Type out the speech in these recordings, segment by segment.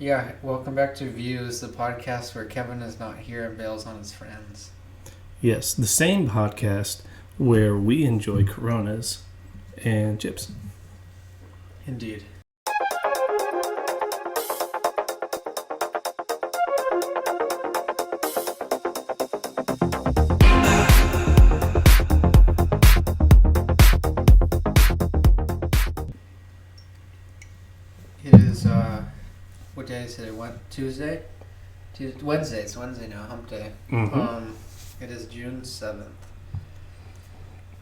Yeah, welcome back to Views, the podcast where Kevin is not here and bails on his friends. Yes, the same podcast where we enjoy Coronas and chips. Indeed. It is, what day is it? What, Tuesday? Wednesday. It's Wednesday now, hump day. Mm-hmm. It is June 7th.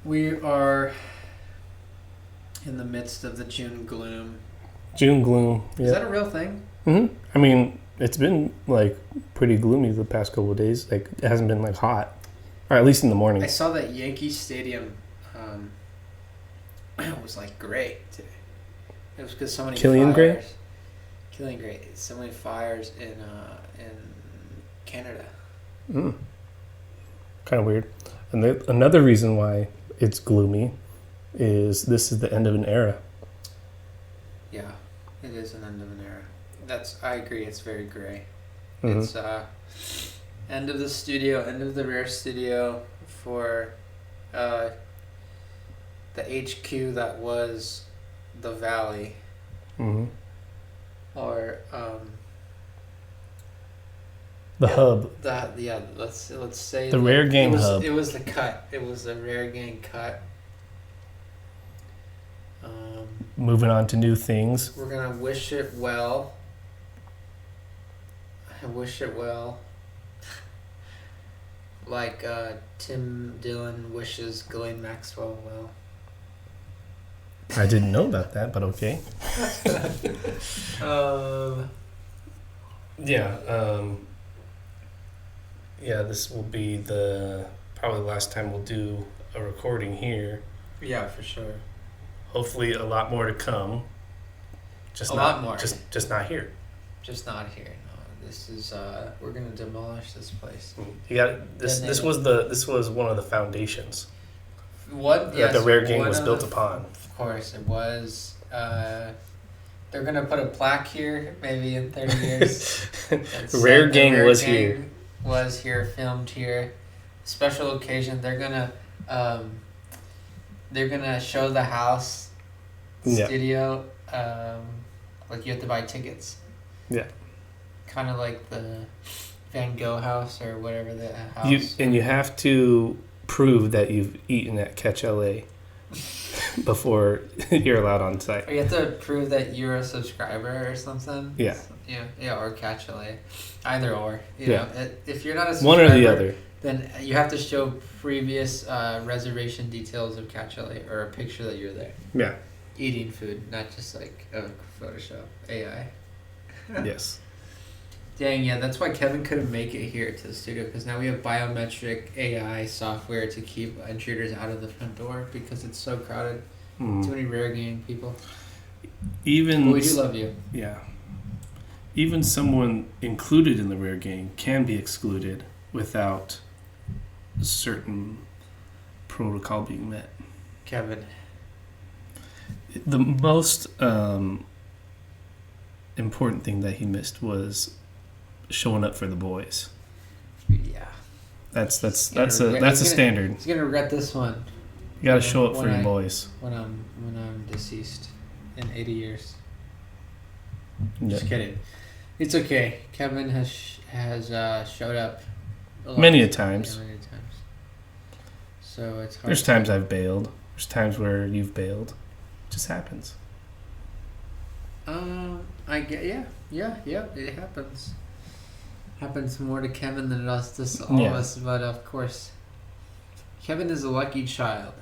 We are in the midst of the June gloom. June gloom. Yeah. Is that a real thing? Mm-hmm. I mean, it's been like pretty gloomy the past couple of days. Like it hasn't been like hot, or at least in the morning. I saw that Yankee Stadium was like gray today. It was because so many Killian fires. Gray? Killian Gray. So many fires in Canada. Kind of weird. And another reason why it's gloomy is this is the end of an era. Yeah, it is an end of an era. I agree. It's very gray. Mm-hmm. It's end of the studio, end of the Rare studio for the HQ that was the Valley, Mm-hmm. or The hub. Let's say The Rare Gang hub. It was the cut. It was the Rare Gang cut. Moving on to new things. We're gonna wish it well. I wish it well. Like Tim Dillon wishes Ghislaine Maxwell well. I didn't know about that, but okay. Yeah, this will be probably the last time we'll do a recording here. Yeah, for sure. Hopefully a lot more to come. A lot more. Just not here. Just not here. No, this is we're gonna demolish this place. You got this. This was one of the foundations. What? That the Rare Gang was built upon. Of course, it was. They're gonna put a plaque here, maybe in 30 years. Rare Gang was here. Was here, filmed here. Special occasion. They're gonna show the house studio. Like you have to buy tickets. Yeah. Kind of like the Van Gogh house or whatever the house. You have to prove that you've eaten at Catch LA before you're allowed on site. Or you have to prove that you're a subscriber or something. Yeah. Yeah, or Catch LA. Either or. You know, if you're not a One subscriber, or the other. Then you have to show previous reservation details of Catch LA or a picture that you're there. Yeah. Eating food, not just like Photoshop AI. Yes. Dang, yeah, that's why Kevin couldn't make it here to the studio, because now we have biometric AI software to keep intruders out of the front door because it's so crowded. Too many Rare Gang people. But we do love you. Yeah. Even someone included in the Rare Gang can be excluded without a certain protocol being met. Kevin. The most important thing that he missed was showing up for the boys. Yeah. That's a standard. He's gonna regret this one. You gotta show up for your boys. When I'm deceased in 80 years. Yeah. Just kidding. It's okay. Kevin has showed up many a times. Yeah, many times. So it's hard. There's times I've bailed. There's times where you've bailed. It just happens. I get it happens. Happens more to Kevin than it does to all of us, but of course, Kevin is a lucky child.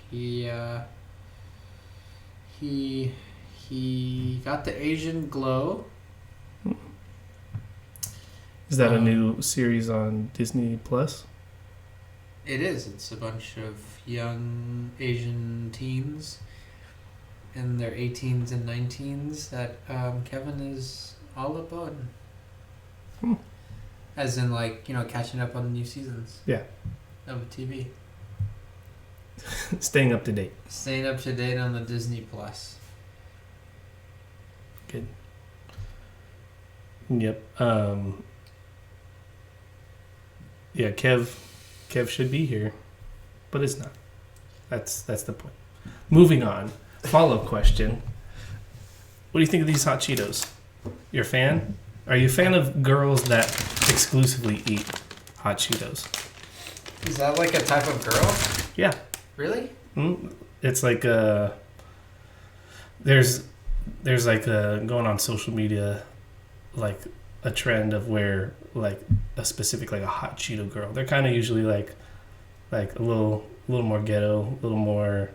He got the Asian glow. Is that a new series on Disney Plus? It is. It's a bunch of young Asian teens in their 18s and 19s that Kevin is all about. As in, like, catching up on the new seasons. Yeah. Of TV. Staying up to date. Staying up to date on the Disney Plus. Good. Yep. Yeah, Kev should be here, but it's not. That's the point. Moving on. Follow-up question. What do you think of these hot Cheetos? You're a fan? Are you a fan of girls that exclusively eat hot Cheetos? Is that like a type of girl? Yeah. Really? It's like there's like going on social media, like a trend of where like a specific like a hot Cheeto girl. They're kind of usually like a little more ghetto, a little more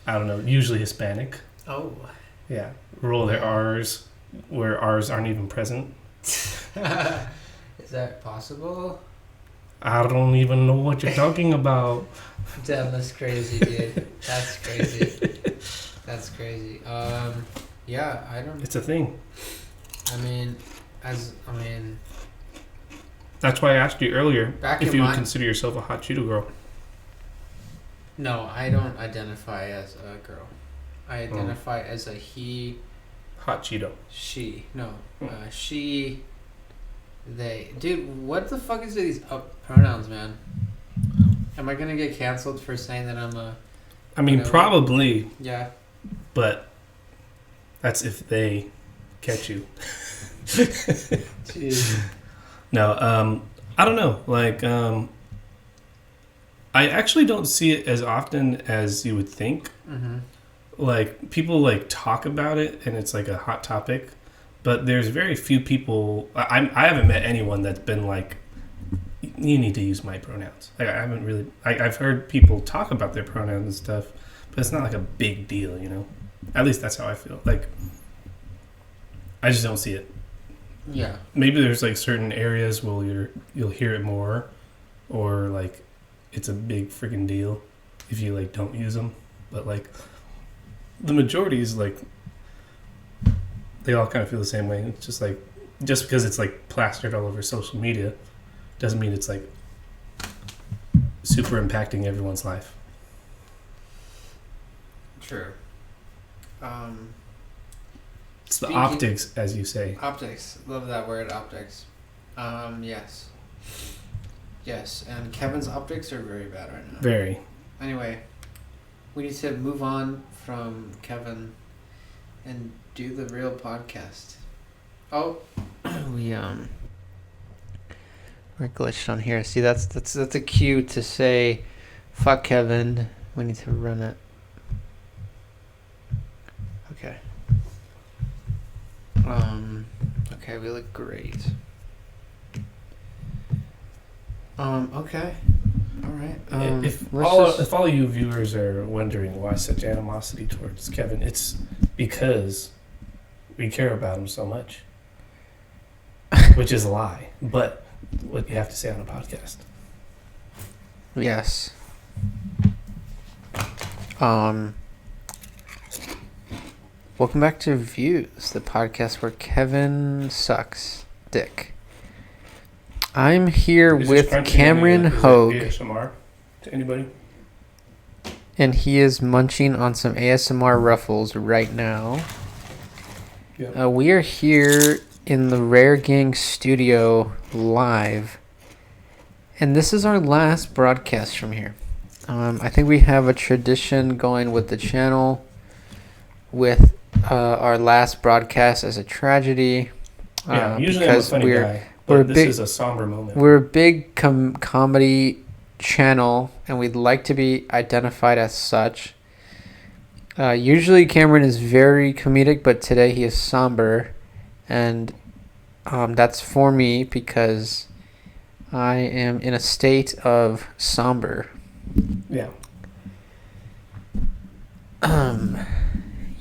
I don't know, usually Hispanic. Oh. Yeah. Roll their R's where R's aren't even present. Is that possible? I don't even know what you're talking about. Damn, that's crazy, dude. That's crazy. That's crazy. Yeah, I don't. It's a thing. That's why I asked you earlier if you would consider yourself a hot Cheeto girl. No, I don't identify as a girl. I identify as a he. Hot Cheeto. She. No. She. They. Dude, what the fuck is these pronouns, man? Am I gonna get canceled for saying that I'm a... I mean, probably. Yeah. But that's if they catch you. Jeez. No, I don't know. Like, I actually don't see it as often as you would think. Mm-hmm. Like, people like talk about it and it's like a hot topic, but there's very few people. I haven't met anyone that's been like, you need to use my pronouns. I haven't really. I've heard people talk about their pronouns and stuff, but it's not like a big deal, you know. At least that's how I feel. Like, I just don't see it. Yeah. Maybe there's like certain areas where you'll hear it more, or like it's a big freaking deal if you like don't use them. But like the majority is like they all kind of feel the same way. It's just like just because it's like plastered all over social media doesn't mean it's like super impacting everyone's life. True. It's the optics, as you say. Optics. Love that word, optics. Yes. Yes, and Kevin's optics are very bad right now. Very. Anyway, we need to move on from Kevin and do the real podcast. Oh, we're glitched on here. See, that's a cue to say, fuck Kevin. We need to run it. Okay. Okay, we look great. Okay. All right. If all you viewers are wondering why such animosity towards Kevin, it's because we care about him so much, which is a lie. But what you have to say on a podcast. Yes. Welcome back to Views, the podcast where Kevin sucks dick. I'm here with Cameron Hogue. ASMR to anybody? And he is munching on some ASMR Ruffles right now. Yep. We are here in the Rare Gang studio live. And this is our last broadcast from here. I think we have a tradition going with the channel with our last broadcast as a tragedy. Yeah, usually I'm a funny guy. But this is a somber moment. We're a big comedy channel, and we'd like to be identified as such. Usually Cameron is very comedic, but today he is somber. And that's for me because I am in a state of somber. Yeah.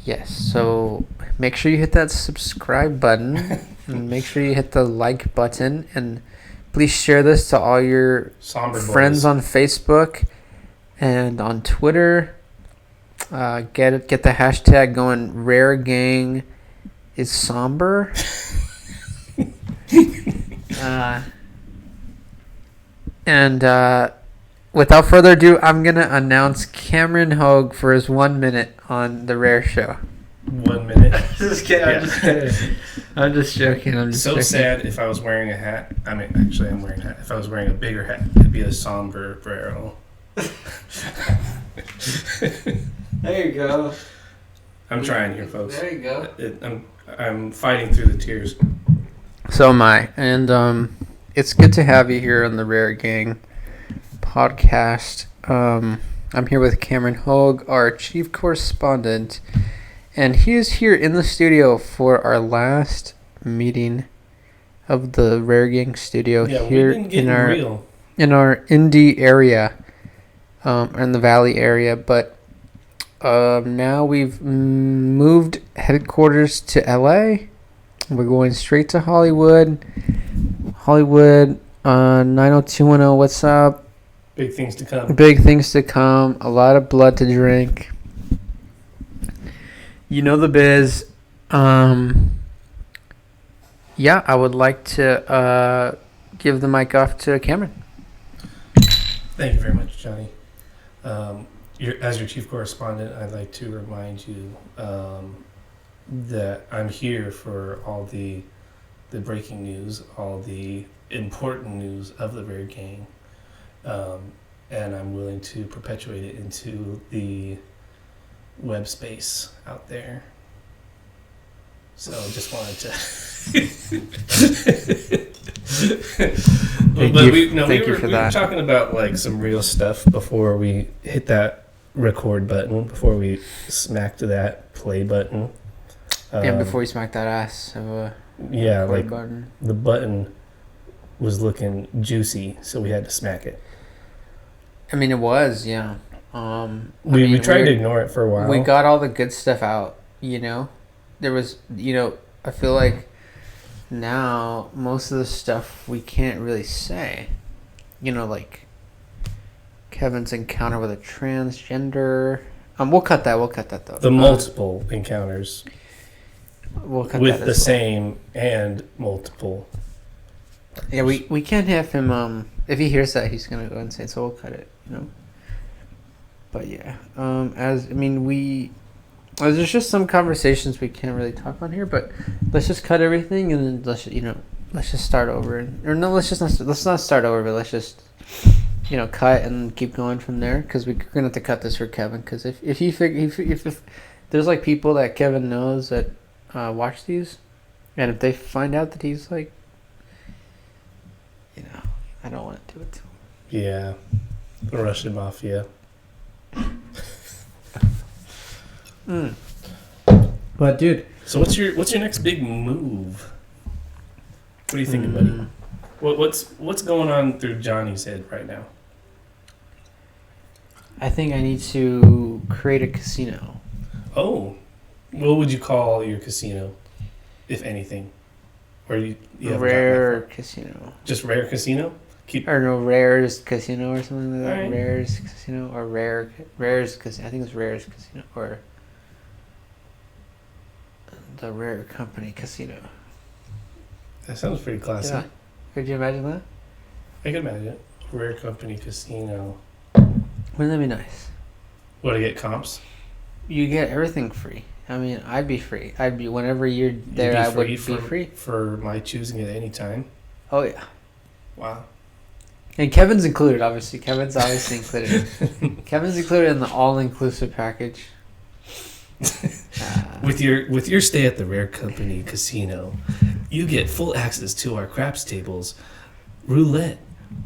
Yes, so make sure you hit that subscribe button and make sure you hit the like button, and please share this to all your friends on Facebook and on Twitter. Get the hashtag going. Rare Gang is somber. Without further ado, I'm gonna announce Cameron Hogue for his 1 minute on the Rare Show. 1 minute. Just kidding. Yeah. I'm just kidding. I'm just joking. I'm just So joking. sad if I was wearing a hat. I mean, actually, I'm wearing a hat. If I was wearing a bigger hat, it'd be a sombrero. There you go. I'm trying here, folks. There you go. I'm fighting through the tears. So am I. And it's good to have you here on the Rare Gang podcast. I'm here with Cameron Hogue, our chief correspondent, and he is here in the studio for our last meeting of the Rare Gang studio here in our indie area, in the Valley area. But now we've moved headquarters to LA. We're going straight to Hollywood. 90210. What's up? Big things to come. Big things to come. A lot of blood to drink. You know the biz. Yeah, I would like to give the mic off to Cameron. Thank you very much, Johnny. As your chief correspondent, I'd like to remind you that I'm here for all the breaking news, all the important news of the Rare Gang, and I'm willing to perpetuate it into the web space out there. So just wanted to. Thank you for that. We were talking about like some real stuff before we hit that record button, before we smacked that play button. Yeah, before you smack that ass of a like button. The button was looking juicy, so we had to smack it. I mean, it was, yeah. We tried to ignore it for a while. We got all the good stuff out, There was, I feel like now most of the stuff we can't really say. Like Kevin's encounter with a transgender. We'll cut that though. The multiple encounters. We'll cut with that the same and multiple. Yeah, we can't have him. If he hears that, he's gonna go insane. So we'll cut it. But yeah, there's just some conversations we can't really talk on here. But let's just cut everything and then let's just start over. Let's not start over, but let's just cut and keep going from there, because we're gonna have to cut this for Kevin. Because if there's like people that Kevin knows that watch these, and if they find out that he's like, I don't want to do it to him. Yeah, rush him off. Yeah. But dude, so what's your next big move? What are you thinking, buddy? What's going on through Johnny's head right now? I think I need to create a casino. Oh, what would you call your casino, if anything? Or you Rare casino. Just Rare Casino? Rarest Casino or something like that. Right. Rarest Casino or Rarest Casino. I think it's Rarest Casino or the Rarerthanrare Casino. That sounds pretty classy. Yeah. Could you imagine that? I can imagine it. Rarerthanrare Casino. Wouldn't that be nice? What, to get comps? You get everything free. I mean, I'd be free. I'd be, whenever you're there, I would be free. For my choosing at any time? Oh, yeah. Wow. And Kevin's included, obviously. Kevin's included. Kevin's included in the all-inclusive package. With your stay at the Rare Company Casino, you get full access to our craps tables, roulette,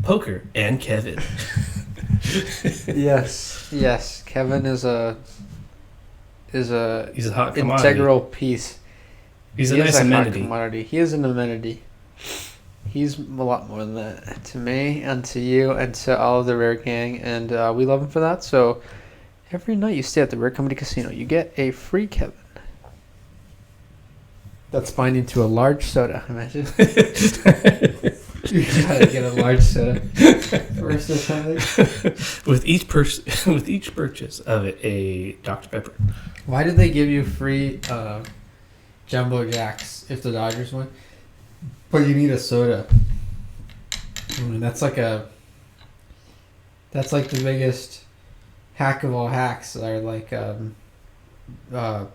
poker, and Kevin. Yes. Kevin is a he's a hot commodity. Integral piece. He's a nice amenity. Hot commodity. He is an amenity. He's a lot more than that to me and to you and to all of the Rare Gang, and we love him for that. So every night you stay at the Rare Company Casino, you get a free Kevin. That's binding to a large soda, imagine. You gotta get a large soda first or something. With each purchase of a Dr. Pepper. Why did they give you free Jumbo Jacks if the Dodgers win? But you need a soda. I mean, that's like the biggest hack of all hacks. Are like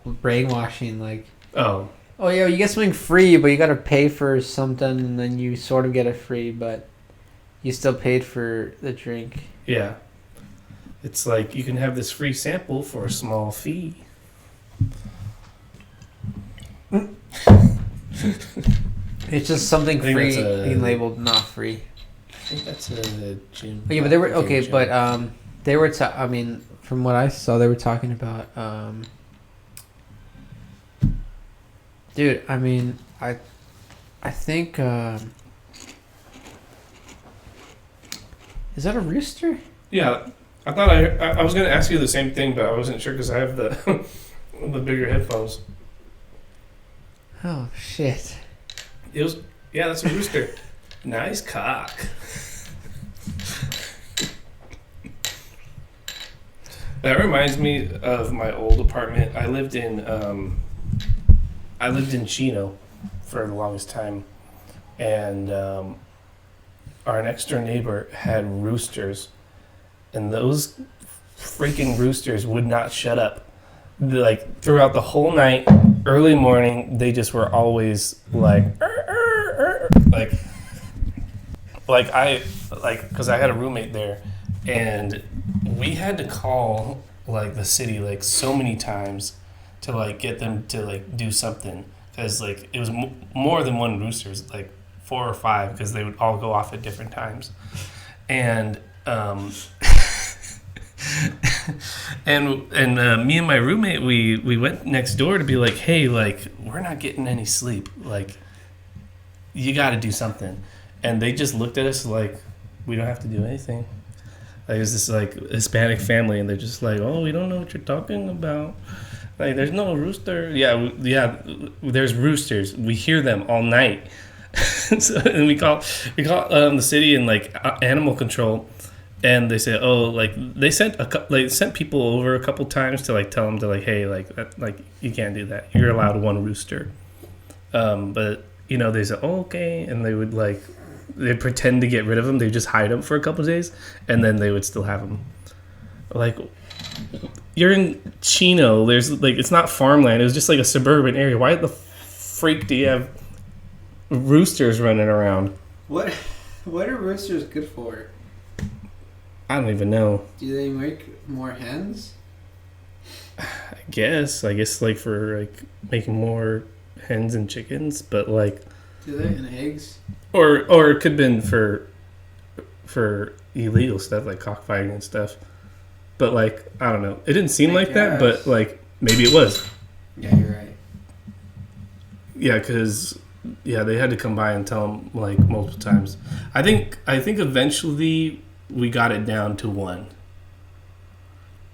brainwashing. Like, Oh, oh yeah, you get something free, but you gotta pay for something, and then you sort of get it free, but you still paid for the drink. yeah. It's like you can have this free sample for a small fee. It's just something I think free that's a- being labeled not free. I think that's a gym. Oh, yeah, but they were marketing okay. joke. But they were. I mean, from what I saw, they were talking about. Dude, I mean, I think. Is that a rooster? Yeah, I thought I was gonna ask you the same thing, but I wasn't sure because I have the the bigger headphones. Oh shit! It was that's a rooster. Nice cock. That reminds me of my old apartment. I lived in Chino for the longest time, and our next door neighbor had roosters, and those freaking roosters would not shut up. Like throughout the whole night, early morning, they just were always like, because I had a roommate there, and we had to call like the city like so many times to like get them to like do something, because like it was more than one roosters, like 4 or 5, because they would all go off at different times, and and me and my roommate, we went next door to be like, hey, like we're not getting any sleep, like you got to do something. And they just looked at us like, we don't have to do anything. Like, it was this like Hispanic family, and they're just like, oh, we don't know what you're talking about. Like, there's no rooster. Yeah, there's roosters. We hear them all night. So, and we call the city and like animal control, and they say, oh, like they sent people over a couple times to like tell them to like, hey, like you can't do that. You're allowed 1 rooster. But you know, they say, oh, okay, and they would like. They'd pretend to get rid of them. They'd just hide them for a couple of days, and then they would still have them. Like, you're in Chino. There's like, it's not farmland. It was just like a suburban area. Why the freak do you have roosters running around? What are roosters good for? I don't even know. Do they make more hens? I guess like for like making more hens and chickens, but like. Do they? And eggs? Or it could have been for illegal stuff like cockfighting and stuff. But like, I don't know. It didn't seem like that, but like maybe it was. Yeah, you're right. Yeah, because they had to come by and tell them like multiple times. I think eventually we got it down to 1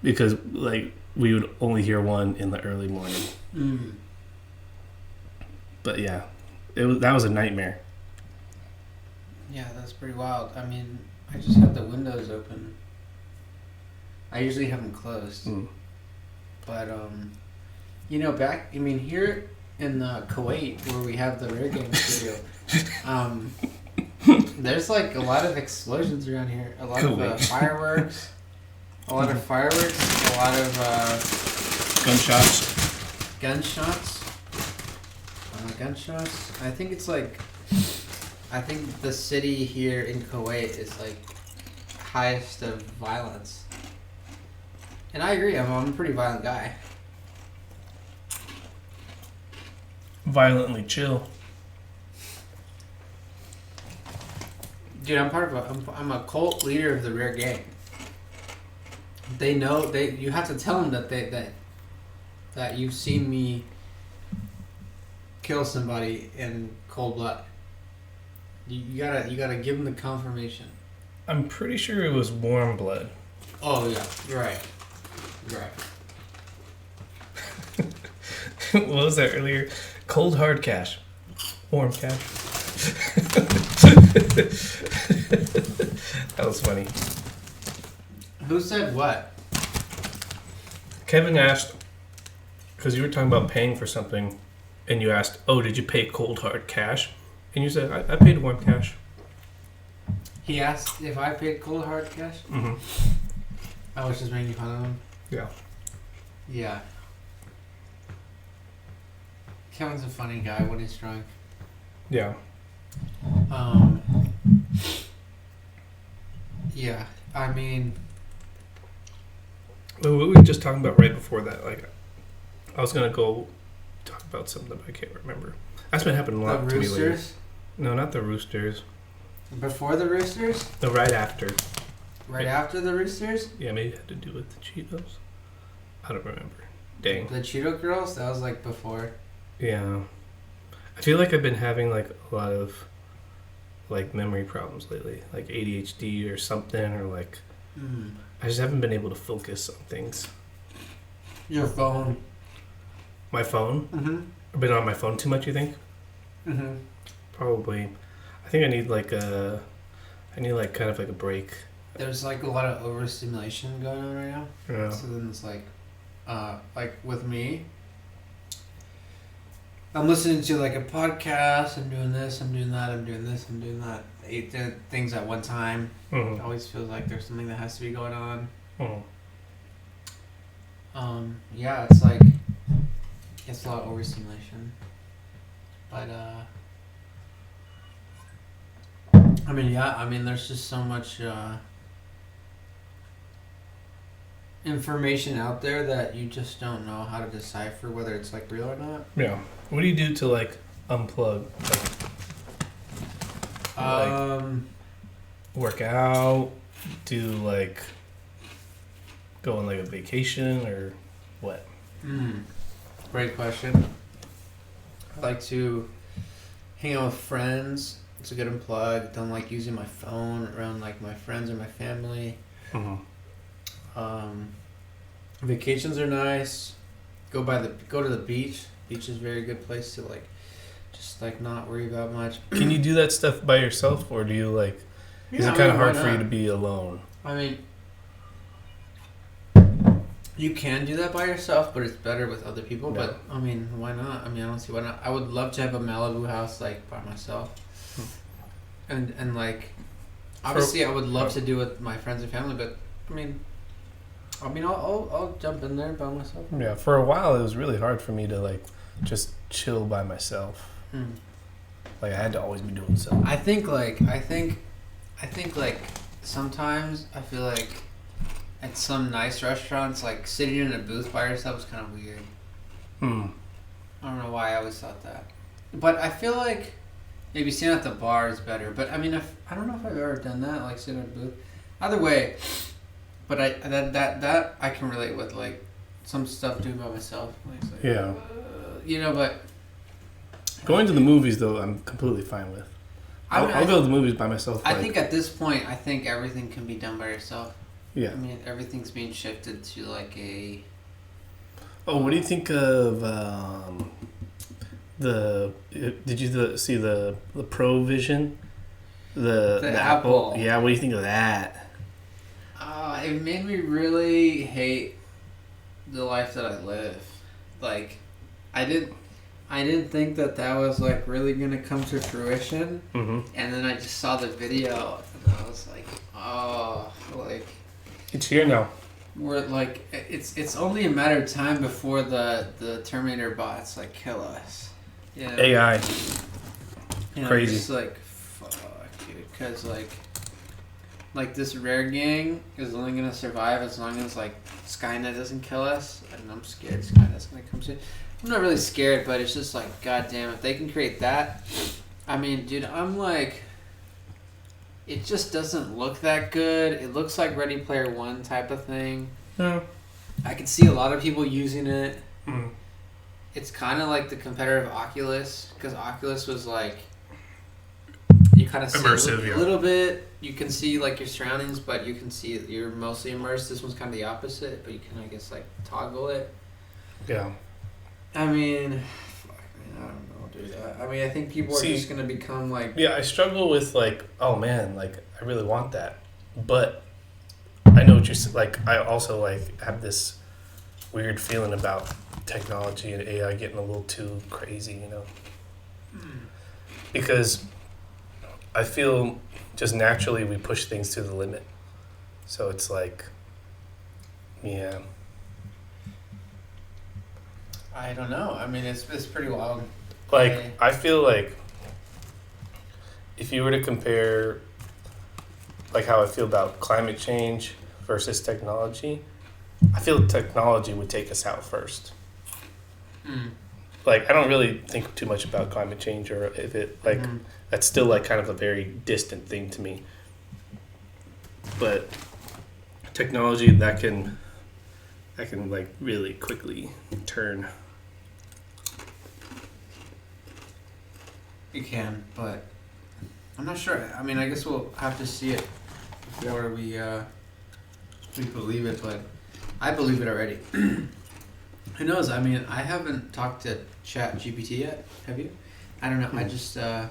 because like we would only hear 1 in the early morning. Mm. But yeah, that was a nightmare. Yeah, that's pretty wild. I mean, I just have the windows open. I usually have them closed. Mm. But, you know, here in Kuwait, where we have the Rare Game studio, there's like a lot of explosions around here. A lot of fireworks. A lot of fireworks. A lot of Gunshots. Gunshots. I think the city here in Kuwait is like highest of violence. And I agree, I'm a pretty violent guy. Violently chill. Dude, I'm a cult leader of the Rare Gang. They know you have to tell them that you've seen me kill somebody in cold blood. You gotta give them the confirmation. I'm pretty sure it was warm blood. Oh yeah, you're right. What was that earlier? Cold hard cash. Warm cash. That was funny. Who said what? Kevin asked, because you were talking about paying for something, and you asked, oh, did you pay cold hard cash? And you said, I paid warm cash. He asked if I paid cold hard cash? Mm-hmm. I was just making fun of him. Yeah. Yeah. Kevin's a funny guy when he's drunk. Yeah. Yeah, I mean... Well, what were we just talking about right before that? Like, I was going to go talk about something, but I can't remember. That's been happening a lot to me lately. The Roosters? No, not the Roosters. Before the Roosters? No, right after. Right after the Roosters? Yeah, maybe it had to do with the Cheetos. I don't remember. Dang. The Cheeto Girls? That was like before. Yeah. I feel like I've been having like a lot of like memory problems lately. Like ADHD or something, or like I just haven't been able to focus on things. Your phone. My phone? Mm-hmm. I've been on my phone too much, you think? Mm-hmm. Probably. I think I need like kind of like a break. There's like a lot of overstimulation going on right now. Yeah. So then it's like with me, I'm listening to like a podcast, I'm doing this, I'm doing that, I'm doing this, I'm doing that. 8 things at one time. Mm-hmm. It always feels like there's something that has to be going on. Mm-hmm. Yeah, it's like, it's a lot of overstimulation. But, I mean, there's just so much, information out there that you just don't know how to decipher whether it's like real or not. Yeah. What do you do to like unplug? Like work out? Do like go on like a vacation or what? Great question. I like to hang out with friends. It's a good unplug. Don't like using my phone around like my friends or my family. Mm-hmm. Vacations are nice. Go to the beach. Beach is a very good place to like just like not worry about much. Can you do that stuff by yourself, or do you like is it kind of hard for you to be alone? I mean, you can do that by yourself, but it's better with other people. Yeah. But I mean, why not? I mean, I don't see why not. I would love to have a Malibu house like by myself. And like obviously I would love to do it with my friends and family, but I mean I'll jump in there by myself. Yeah, for a while it was really hard for me to like just chill by myself. Like I had to always be doing something. I think sometimes I feel like at some nice restaurants, like sitting in a booth by yourself is kind of weird. I don't know why I always thought that, but I feel like maybe sitting at the bar is better. But I mean, I don't know if I've ever done that, like sitting in a booth. Either way, but that I can relate with, like some stuff doing by myself. Like, yeah. But going to the movies though, I'm completely fine with. I'll go to the movies by myself. I think at this point, I think everything can be done by yourself. Yeah. I mean, everything's being shifted to like a. Oh, what do you think of Did you see the Pro Vision? The Apple. Yeah. What do you think of that? It made me really hate the life that I live. Like, I didn't think that was like really gonna come to fruition. Mm-hmm. And then I just saw the video and I was like, oh, like. It's here now. We're like, it's only a matter of time before the Terminator bots like kill us. You know? AI. Crazy. Just like, fuck, dude, because like this rare gang is only gonna survive as long as like Skynet doesn't kill us, and I'm scared Skynet's gonna come soon. I'm not really scared, but it's just like, goddamn, if they can create that, I mean, dude, I'm like, it just doesn't look that good. It looks like Ready Player One type of thing. Yeah. I can see a lot of people using it. It's kind of like the competitor of Oculus, because Oculus was like, you kind of see immersive, a little bit. You can see like your surroundings, but you can see you're mostly immersed. This one's kind of the opposite, but you can, I guess, like toggle it. Yeah. I mean, I don't know, dude. I mean, I think people are just gonna become like. Yeah, I struggle with like, oh man, like I really want that, but I know what you're like. I also like have this weird feeling about technology and AI getting a little too crazy, you know, because I feel just naturally we push things to the limit. So it's like, yeah. I don't know. I mean, it's pretty wild. Like, I feel like if you were to compare, like, how I feel about climate change versus technology, I feel technology would take us out first. Like, I don't really think too much about climate change, or if it, like, that's still, like, kind of a very distant thing to me. But technology, that can like, really quickly turn. You can, but I'm not sure. I mean, I guess we'll have to see it before we believe it, but I believe it already. Who knows? I mean, I haven't talked to ChatGPT yet. Have you? I don't know. I just I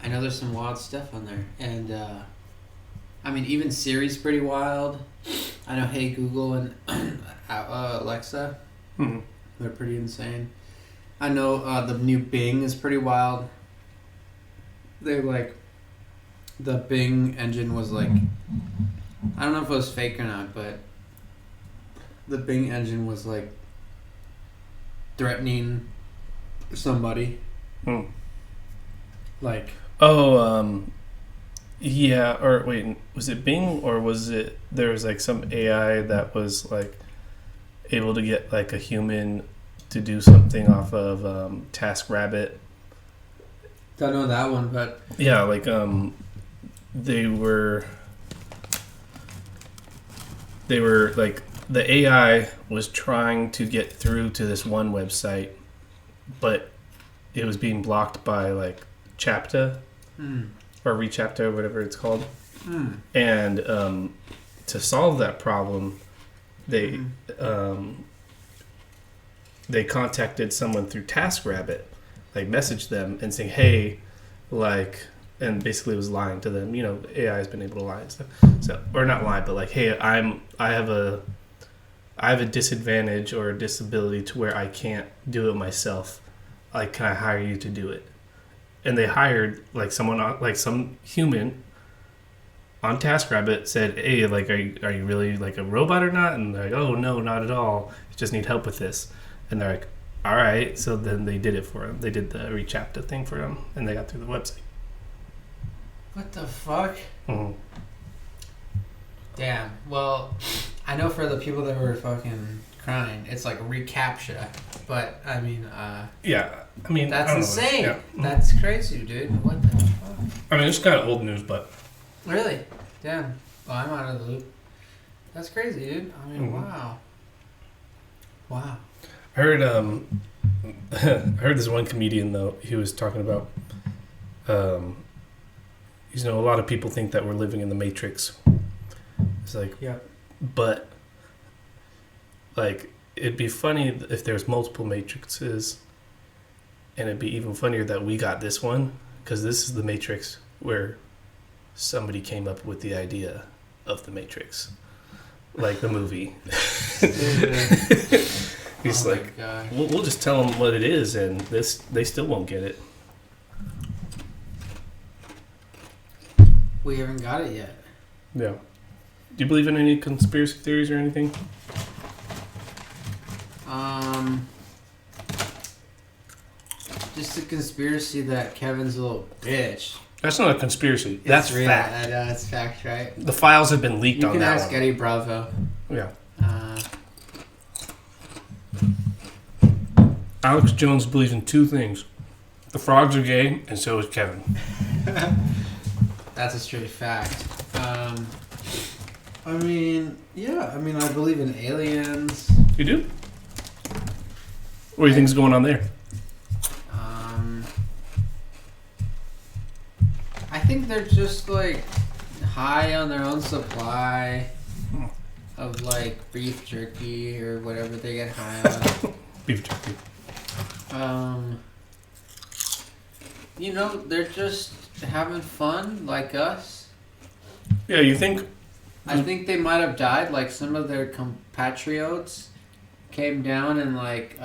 know there's some wild stuff on there, and I mean, even Siri's pretty wild. I know Hey Google and Alexa, they're pretty insane. I know the new Bing is pretty wild. They like the Bing engine was like, I don't know if it was fake or not, but the Bing engine was like threatening somebody. Like, yeah, or wait, was it Bing, or was it, there was like some AI that was like able to get like a human to do something off of TaskRabbit? Don't know that one, but yeah, like they were like, the AI was trying to get through to this one website, but it was being blocked by like CHAPTA or ReCHAPTA or whatever it's called. And to solve that problem, they contacted someone through TaskRabbit, like messaged them and saying, hey, like, and basically was lying to them. You know, AI has been able to lie and stuff. So, or not lie, but like, hey, I have a disadvantage or a disability to where I can't do it myself. Like, can I hire you to do it? And they hired like someone, like some human on TaskRabbit, said, hey, like, are you really like a robot or not? And they're like, oh no, not at all. I just need help with this. And they're like, all right. So then they did it for him. They did the ReCHAPTA thing for him, and they got through the website. What the fuck? Damn. Well, I know for the people that were fucking crying, it's like reCAPTCHA. But I mean, yeah. I mean, that's insane. Yeah. That's crazy, dude. What the fuck? I mean, it's kind of old news, but really, damn. Well, I'm out of the loop. That's crazy, dude. I mean, wow. I heard I heard this one comedian, though, he was talking about you know, a lot of people think that we're living in the Matrix. It's like, yeah, but like, it'd be funny if there's multiple Matrixes, and it'd be even funnier that we got this one, because this is the Matrix where somebody came up with the idea of the Matrix, like the movie. He's like, we'll just tell them what it is, and they still won't get it. We haven't got it yet. Yeah. Do you believe in any conspiracy theories or anything? Just a conspiracy that Kevin's a little bitch. That's not a conspiracy. That's real. fact. I know, it's fact, right? The files have been leaked on that one. You can ask Eddie Bravo. Yeah. Alex Jones believes in two things. The frogs are gay, and so is Kevin. That's a straight fact. I mean, yeah. I mean, I believe in aliens. You do? What do you think is going on there? I think they're just like high on their own supply of like beef jerky or whatever they get high on. Beef jerky. You know, they're just having fun like us. Yeah, you think? I think they might have died. Like some of their compatriots came down and like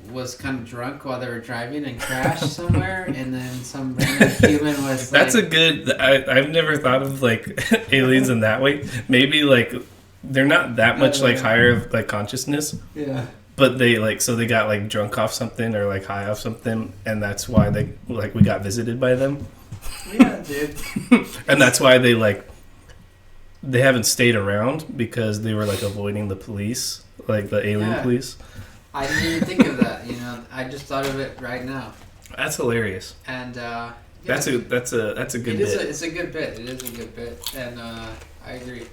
was kind of drunk while they were driving and crashed somewhere, and then some random human was. That's like, a good. I've never thought of like aliens in that way. Maybe like they're not that much like higher of like consciousness. Yeah. but they like so they got like drunk off something or like high off something, and that's why they like we got visited by them. Yeah, dude. And that's why they haven't stayed around because they were like avoiding the police, like the alien police. I didn't even think of that. You know, I just thought of it right now. That's hilarious. And that's a good bit. It's a good bit. It is a good bit, and I agree.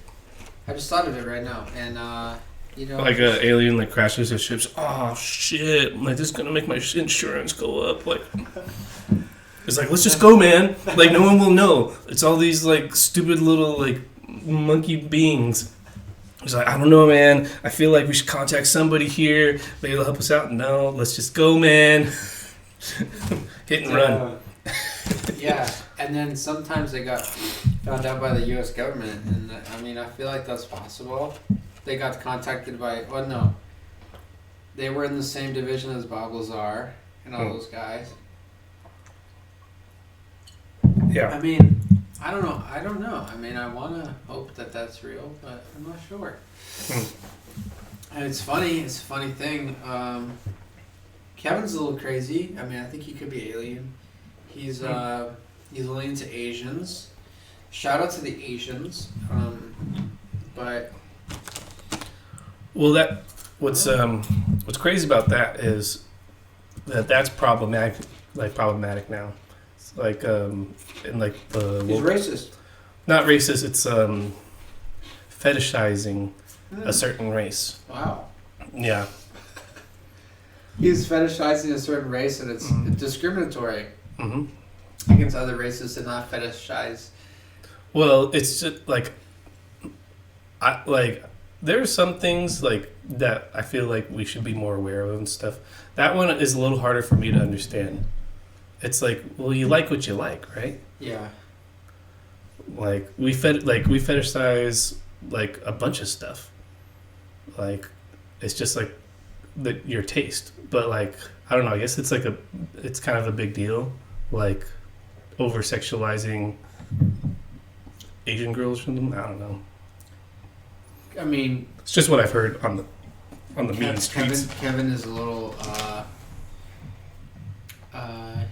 I just thought of it right now, and you know, like an alien like crashes his ships. Oh shit! Like this is gonna make my insurance go up. Like it's like let's just go, man. Like no one will know. It's all these like stupid little like monkey beings. He's like, I don't know, man. I feel like we should contact somebody here. Maybe they'll help us out. No, let's just go, man. Hit and run. Yeah, and then sometimes they got found out by the U.S. government, and I mean, I feel like that's possible. They got contacted by, well, no, they were in the same division as Bob Lazar and all those guys. Yeah. I mean, I don't know. I mean, I want to hope that that's real, but I'm not sure. And it's funny. It's a funny thing. Kevin's a little crazy. I mean, I think he could be alien. He's alien to Asians. Shout out to the Asians. But well, what's crazy about that is that's problematic. Like problematic now. It's like in like the he's racist. Not racist. It's fetishizing a certain race. Wow. Yeah. He's fetishizing a certain race, and it's discriminatory Mm-hmm. against other races to not fetishize. Well, it's just like there are some things like that I feel like we should be more aware of and stuff. That one is a little harder for me to understand. It's like, well, you like what you like, right? Yeah. Like we fetishize like a bunch of stuff. Like it's just like your taste, but like I don't know. I guess it's kind of a big deal, like over sexualizing Asian girls from them. I don't know. I mean, it's just what I've heard on the mean streets. Kevin is a little,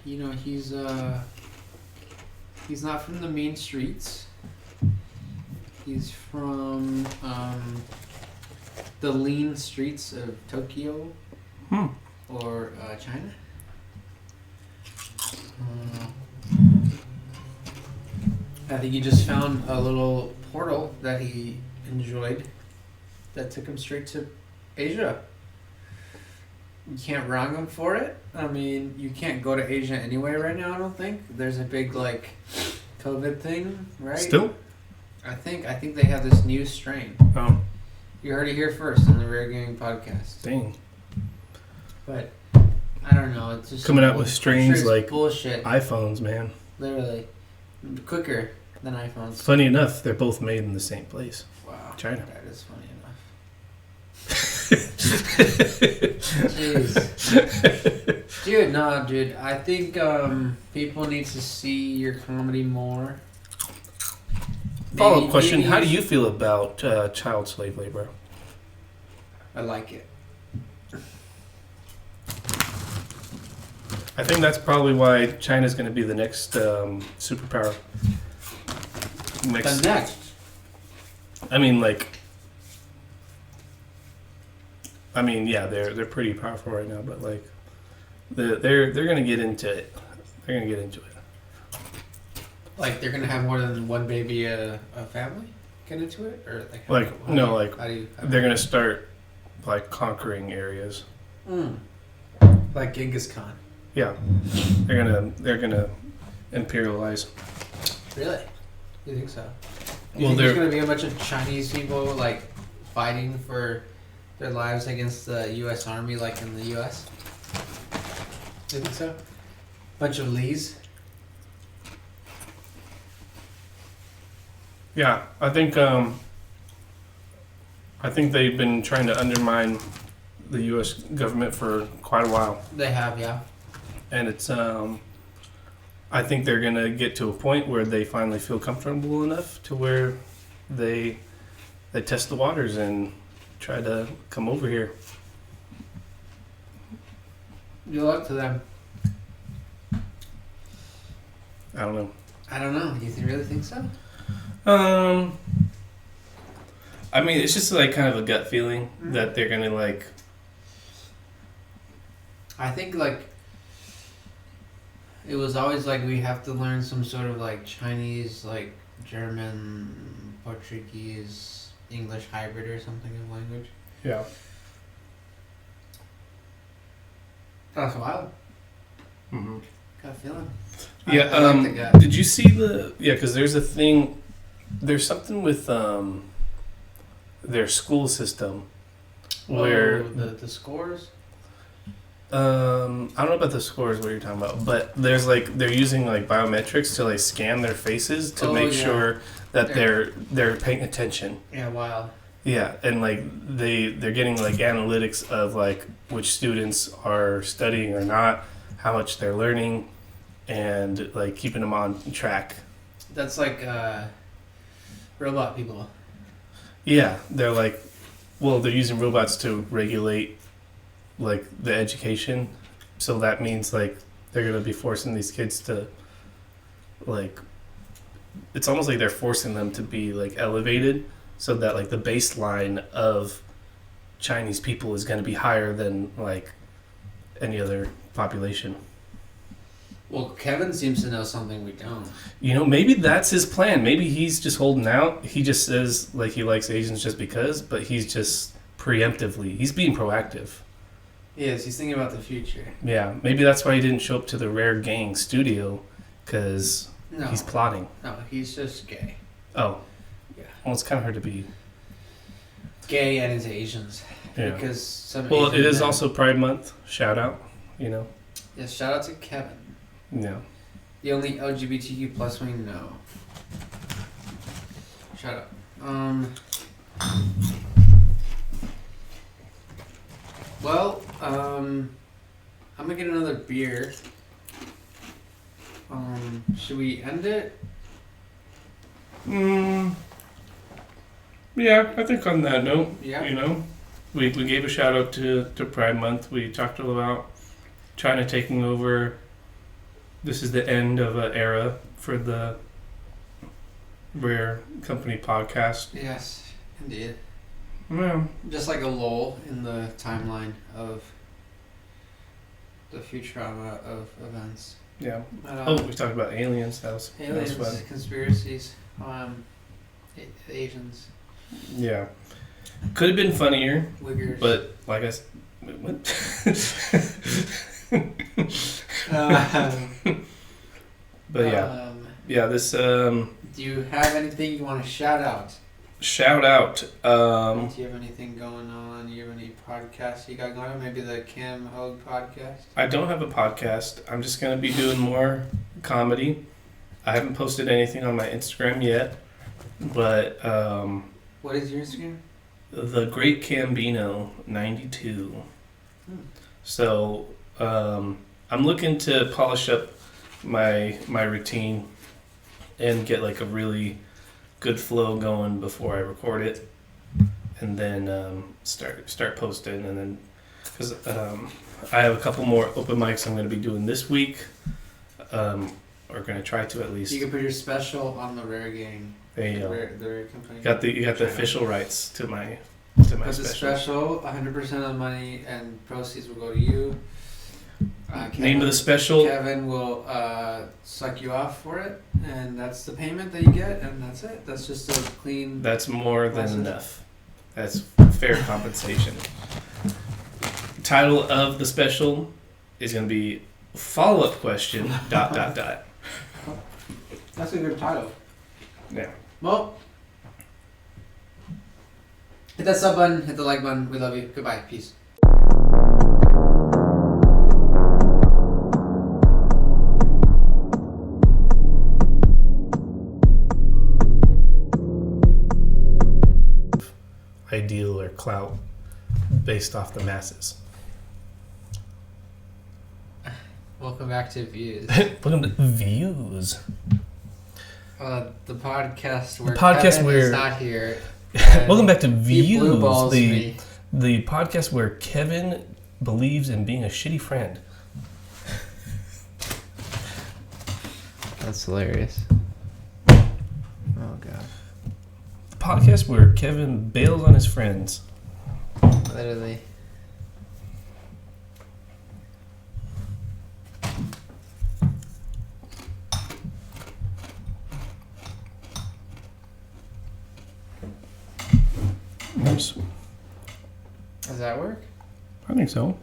you know, he's not from the mean streets. He's from the lean streets of Tokyo or China. I think he just found a little portal that he enjoyed that took him straight to Asia. You can't wrong him for it. I mean, you can't go to Asia anyway right now, I don't think. There's a big, like, COVID thing, right? Still? I think they have this new strain. Oh. You heard it here first on the Rare Gaming Podcast. Dang. But, I don't know. It's just coming out with strains like bullshit. iPhones, man. Literally. Quicker than iPhones. Funny enough, they're both made in the same place. Wow. China. That is funny enough. Jeez. Dude, I think people need to see your comedy more. Follow-up question, how do you feel about child slave labor? I like it. I think that's probably why China's going to be the next superpower. The next? Yeah, they're pretty powerful right now, but like they're going to get into it. They're going to get into it. Like they're going to have more than one baby a family get into it, or they're going to start like conquering areas. Like Genghis Khan. Yeah, they're gonna imperialize. Really? You think so? Well, think there's gonna be a bunch of Chinese people like fighting for their lives against the U.S. Army, like in the U.S. You think so? Bunch of Lees. Yeah, I think they've been trying to undermine the U.S. government for quite a while. They have, yeah. And it's, I think they're going to get to a point where they finally feel comfortable enough to where they test the waters and try to come over here. Good luck to them. I don't know. You really think so? I mean, it's just like kind of a gut feeling that they're gonna like. I think like it was always like we have to learn some sort of like Chinese, like German, Portuguese, English hybrid or something of language. Yeah. That's wild. Mm-hmm. Got a feeling. Yeah. I like the gut. Did you see the? Yeah, because there's a thing. There's something with their school system where the scores. I don't know about the scores. What you're talking about, but there's like they're using like biometrics to like scan their faces to make sure that they're paying attention. Yeah, wild. Yeah, and like they're getting like analytics of like which students are studying or not, how much they're learning, and like keeping them on track. That's like robot people. Yeah, they're like, well, they're using robots to regulate like the education, so that means like they're gonna be forcing these kids to like, it's almost like they're forcing them to be like elevated, so that like the baseline of Chinese people is gonna be higher than like any other population. Well, Kevin seems to know something we don't. You know, maybe that's his plan. Maybe he's just holding out. He just says like he likes Asians just because, but he's just preemptively, he's being proactive. Yes, he's thinking about the future. Yeah, maybe that's why he didn't show up to the Rare Gang studio, because he's plotting. No, he's just gay. Oh. Yeah. Well, it's kind of hard to be gay and his Asians. Yeah. Because some well, Asian it is men... also Pride Month. Shout out, you know. Yeah, shout out to Kevin. Yeah. The only LGBTQ plus we know. Shut up. Well, I'm gonna get another beer. Should we end it? Yeah, I think on that note, Yeah. you know, we gave a shout out to Pride Month. We talked about China taking over. This is the end of an era for the Rare Company podcast. Yes, indeed. Yeah. Just like a lull in the timeline of the Futurama of events. Yeah. But, we talked about aliens. That was aliens, fun. conspiracies, Asians. Yeah. Could have been funnier. Wiggers. But like I said, what? But yeah, this. Do you have anything you want to shout out? Shout out. Do you have anything going on? Do you have any podcasts you got going on? Maybe the Cam Hogue podcast? I don't have a podcast. I'm just going to be doing more comedy. I haven't posted anything on my Instagram yet, but what is your Instagram? The Great Cambino 92. So I'm looking to polish up my routine and get like a really good flow going before I record it, and then start posting, and then because I have a couple more open mics I'm going to be doing this week, or going to try to at least. You can put your special on the Rare Gang. There you go. The Rare Company. You got the official rights to my Put special. the special, 100% of the money and proceeds will go to you. Name of the special. Kevin will suck you off for it, and that's the payment that you get, and that's it. That's just a clean. That's more than enough. That's fair compensation. Title of the special is going to be follow-up question ... That's a good title. Yeah. Well, hit that sub button, hit the like button. We love you. Goodbye. Peace. Ideal or clout based off the masses. Welcome back to Views. Welcome to Views. The podcast where Kevin is not here. Welcome back to He blue Views, balls me. the podcast where Kevin believes in being a shitty friend. That's hilarious. Oh god. The podcast where Kevin bails on his friends. Literally. Nice. Does that work? I think so.